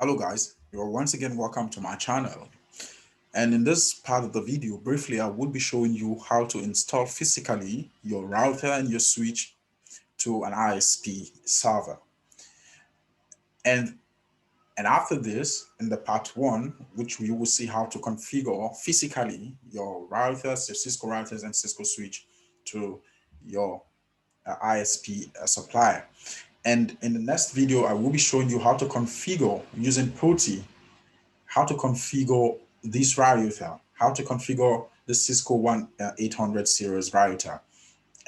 Hello guys, you're once again welcome to my channel. And in this part of the video, briefly, I will be showing you how to install physically your router and your switch to an ISP server. And after this, in the part one, which you will see how to configure physically your routers, your Cisco routers and Cisco switch to your ISP supplier. And in the next video, I will be showing you how to configure using POTI, how to configure this router, how to configure the Cisco 1800 series router,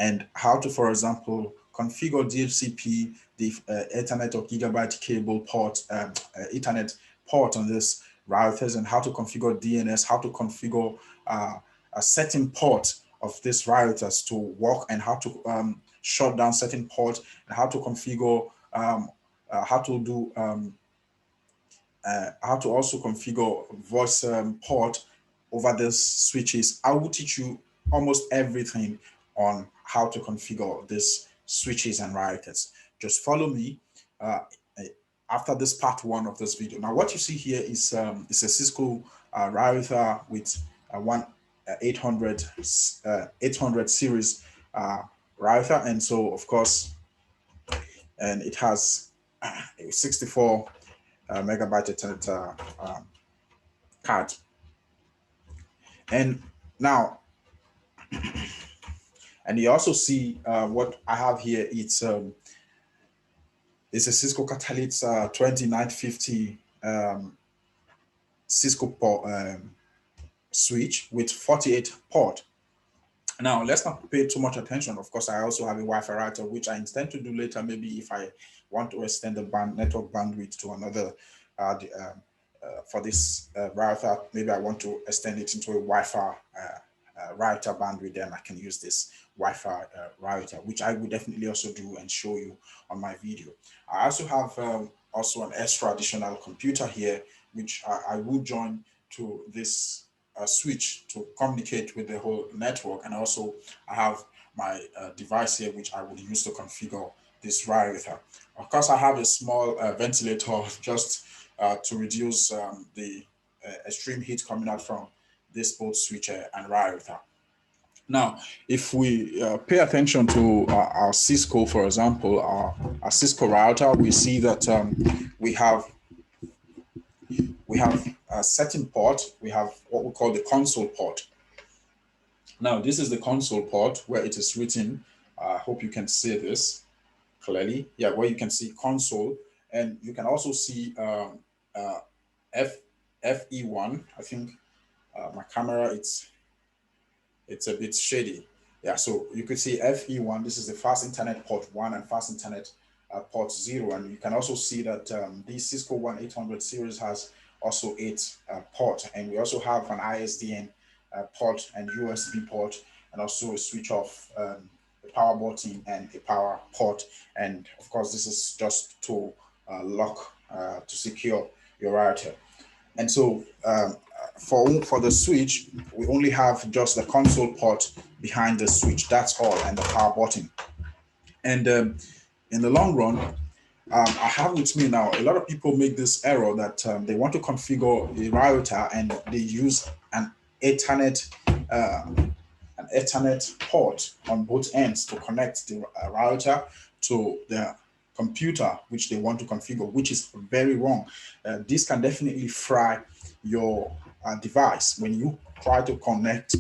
and how to, for example, configure DHCP, the Ethernet or Gigabyte cable port, Ethernet port on this routers, and how to configure DNS, how to configure a certain port of this routers to work, and how to shut down certain ports, and how to configure, how to do how to also configure voice port over these switches. I will teach you almost everything on how to configure these switches and routers. Just follow me after this part one of this video. Now, what you see here is a Cisco router with one 800 series router, and so of course, and it has a 64 megabyte Ethernet card. And now, and you also see what I have here. It's a Cisco Catalyst 2950 Cisco port, switch with 48 port. Now, let's not pay too much attention. Of course, I also have a Wi-Fi router, which I intend to do later, maybe if I want to extend the network bandwidth to another, for this router, maybe I want to extend it into a Wi-Fi router bandwidth, then I can use this Wi-Fi router, which I will definitely also do and show you on my video. I also have also an extra additional computer here, which I will join to this switch to communicate with the whole network. And also I have my device here, which I will use to configure this router. Of course, I have a small ventilator just to reduce the extreme heat coming out from this both switch and router. Now, if we pay attention to our Cisco, for example, our Cisco router, we see that we have a setting port. We have what we call the console port. Now, this is the console port where it is written. I hope you can see this clearly. Yeah, where you can see console, and you can also see FE1. I think my camera, it's a bit shady. Yeah, so you could see FE1. This is the fast internet port 1 and fast internet port 0. And you can also see that the Cisco 1800 series has also 8 port, and we also have an ISDN port and USB port, and also a switch off, a power button and a power port. And of course, this is just to lock, to secure your router. And so for the switch, we only have just the console port behind the switch. That's all, and the power button. And in the long run, I have with me now, a lot of people make this error that they want to configure a router and they use an Ethernet port on both ends to connect the router to the computer which they want to configure, which is very wrong. This can definitely fry your device when you try to connect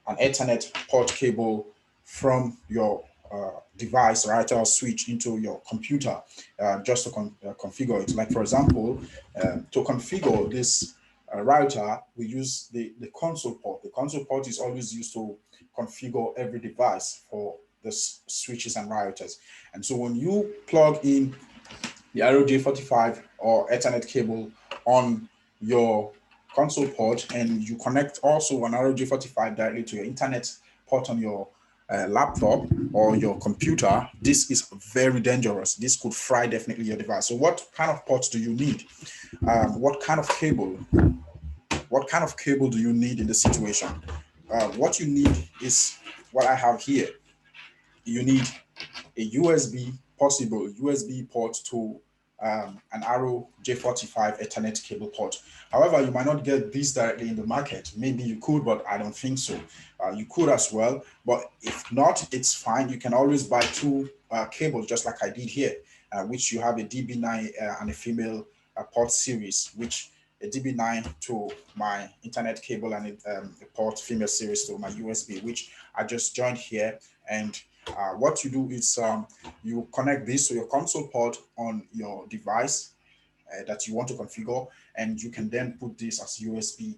an Ethernet port cable from your device, router, or switch into your computer just to configure it. Like, for example, to configure this router, we use the console port. The console port is always used to configure every device for the switches and routers. And so when you plug in the RJ45 or Ethernet cable on your console port, and you connect also an RJ45 directly to your internet port on your laptop or your computer, this is very dangerous. This could fry definitely your device. So what kind of ports do you need? What kind of cable do you need in this situation? What you need is what I have here. You need a USB, possible USB port to an Arrow J45 Ethernet cable port. However, you might not get this directly in the market. Maybe you could, but I don't think so. You could as well, but if not, it's fine. You can always buy two cables, just like I did here, which you have a DB9 and a female port series, which a DB9 to my internet cable and a port female series to my USB, which I just joined here. And what you do is you connect this to your console port on your device that you want to configure, and you can then put this as USB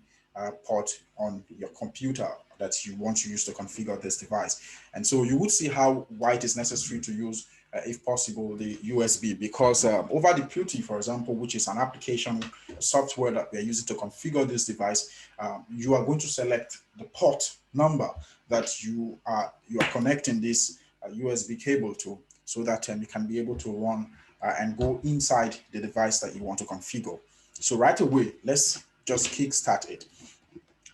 port on your computer that you want to use to configure this device. And so you would see how why it is necessary to use, if possible, the USB, because over the PuTTY, for example, which is an application software that we are using to configure this device, you are going to select the port number that you are connecting this USB cable to, so that you can be able to run and go inside the device that you want to configure. So right away, let's just kickstart it.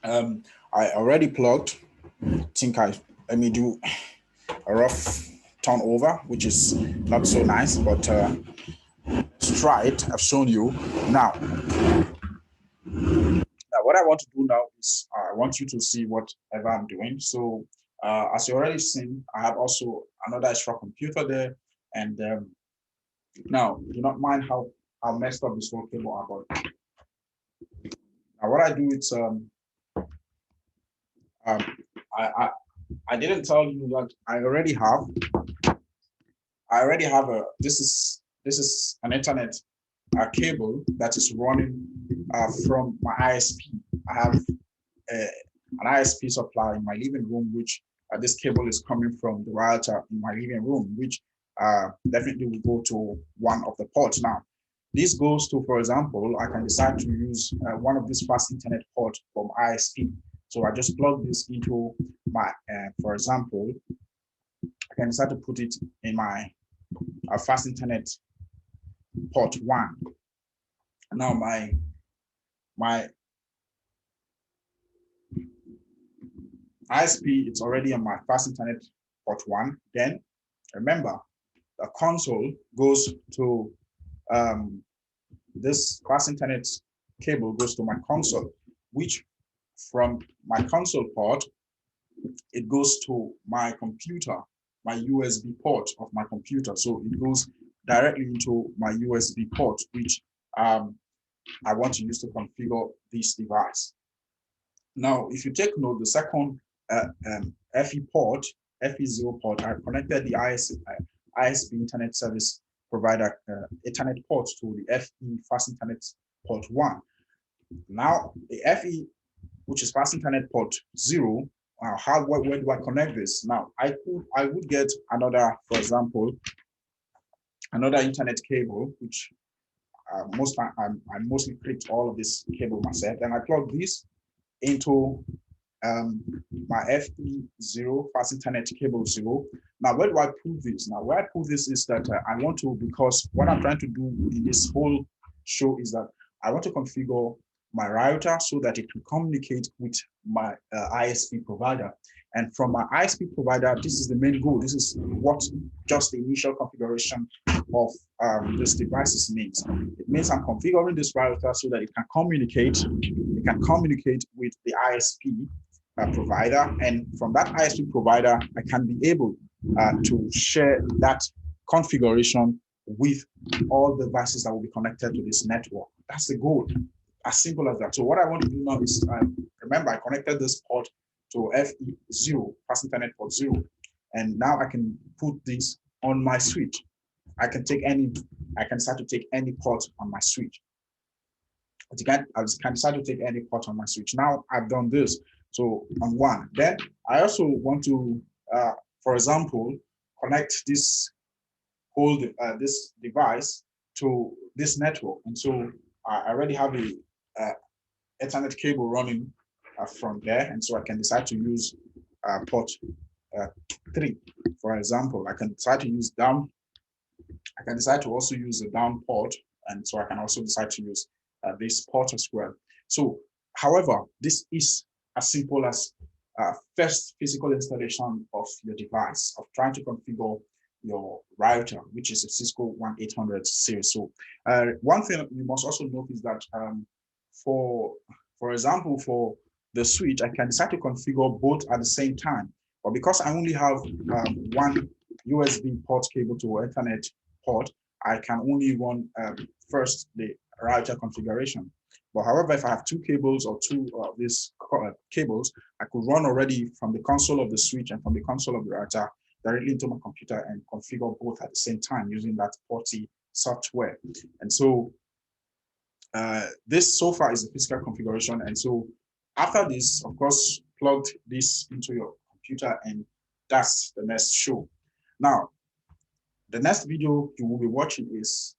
I already plugged. Let me do a rough turnover, which is not so nice, but let's try it. I've shown you. Now what I want to do now is I want you to see whatever I'm doing. So as you already seen, I have also another extra computer there, and now do not mind how messed up this whole cable are. But now what I do is I didn't tell you that I already have a this is an Ethernet cable that is running from my ISP. I have an ISP supply in my living room, which this cable is coming from the router in my living room, which definitely will go to one of the ports. Now, this goes to, for example, I can decide to use one of these fast internet ports from ISP. So I just plug this into my, for example, I can decide to put it in my fast internet port 1. Now my ISP, it's already on my fast internet port 1. Then remember, the console goes to this fast internet cable goes to my console, which from my console port, it goes to my computer, my USB port of my computer. So it goes directly into my USB port, which I want to use to configure this device. Now, if you take note, the second FE port, FE0 port, I've connected the ISP Internet Service Provider Ethernet port to the FE Fast Internet port 1. Now, the FE, which is Fast Internet port 0, where do I connect this? Now, I would get another, for example, another internet cable, which I mostly clicked all of this cable myself, and I plug this into my FE0 fast internet cable 0. Now, where do I pull this? Now, where I pull this is that I want to, because what I'm trying to do in this whole show is that I want to configure my router so that it can communicate with my ISP provider. And from my ISP provider, this is the main goal. This is what just the initial configuration of this device means. It means I'm configuring this router so that it can communicate with the ISP provider, and from that ISP provider, I can be able to share that configuration with all the devices that will be connected to this network. That's the goal, as simple as that. So what I want to do now is, remember, I connected this port to FE0, Fast Internet port 0, and now I can put this on my switch. I can start to take any port on my switch. I can decide to take any port on my switch. Now I've done this. So on 1, then I also want to, for example, connect this whole this device to this network. And so I already have a Ethernet cable running from there, and so I can decide to use port 3, for example. I can decide to use down. I can decide to also use the down port, and so I can also decide to use this port as well. So, however, this is as simple as first physical installation of your device, of trying to configure your router, which is a Cisco 1800 series. So one thing you must also note is that for example, for the switch, I can decide to configure both at the same time. But because I only have one USB port cable to Ethernet port, I can only run first the router configuration. But however, if I have two cables or two of these cables, I could run already from the console of the switch and from the console of the router directly into my computer and configure both at the same time using that PORT1 software. And so this so far is the physical configuration. And so after this, of course, plugged this into your computer, and that's the next show. Now, the next video you will be watching is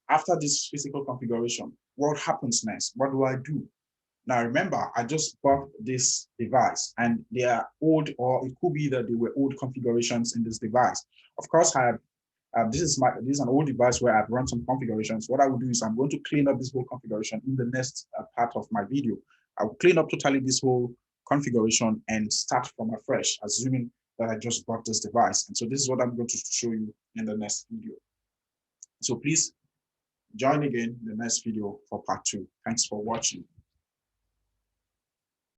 after this physical configuration, what happens next? What do I do? Now, remember, I just bought this device and they are old, or it could be that they were old configurations in this device. Of course, this is an old device where I've run some configurations. What I will do is I'm going to clean up this whole configuration in the next part of my video. I will clean up totally this whole configuration and start from afresh, assuming that I just bought this device. And so this is what I'm going to show you in the next video. So please join again in the next video for part 2. Thanks for watching.